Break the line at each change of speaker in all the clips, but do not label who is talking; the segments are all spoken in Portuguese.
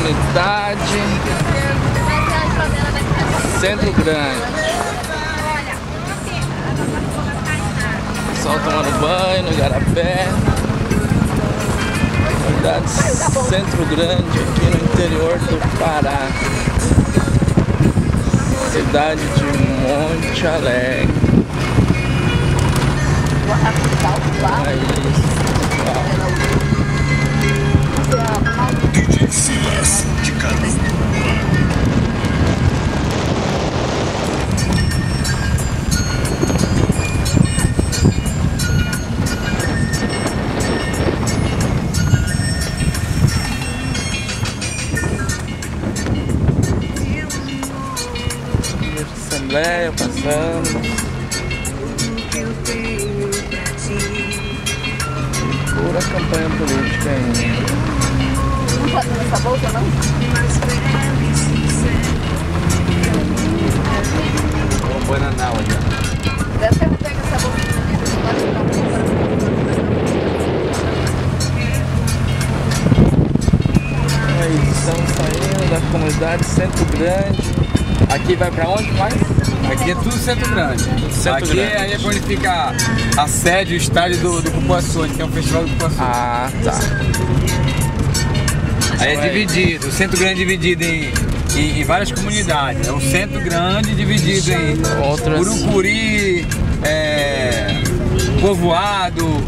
comunidade Centro Grande. Pessoal tomando banho no Igarapé. Comunidade Centro Grande, aqui no interior do Pará. Cidade de Monte Alegre. É isso,
DJ Silas de Caruaruá.
Assembleia passando. Pura campanha política ainda.
Não pode nessa bolsa, não?
Uma bananal ali.
Deve ser que pega essa bolsa.
Aí estamos saindo da comunidade Centro Grande. Aqui vai pra onde mais?
Aqui é tudo Centro Grande.
Centro Grande.
Aí é onde fica a sede, o estádio do Cupuaçu, que é o Festival do Cupuaçu.
Ah, tá.
Aí é dividido, o Centro Grande é dividido em várias comunidades. É um Centro Grande dividido em
Outras...
Urucuri, Povoado,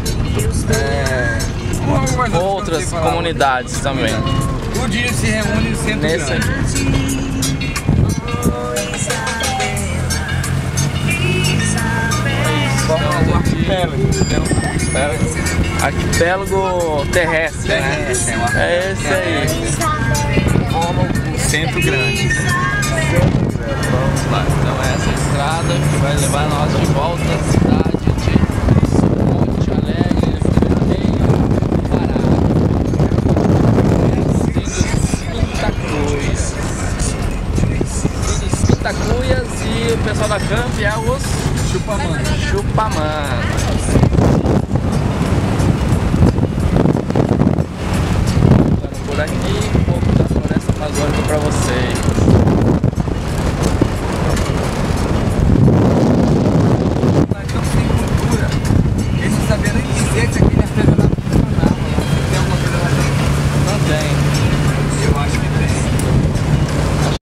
outras comunidades também.
O dia se reúne no Centro Grande.
Arquipélago terrestre, né? É esse aí.
Forma o Centro Grande.
Vamos lá, então é essa estrada que vai levar nós de volta à cidade de Monte Alegre, no Pará. Pitacuyas e o pessoal da Camp é os Chupamã. Por aqui, um pouco da floresta amazônica para vocês.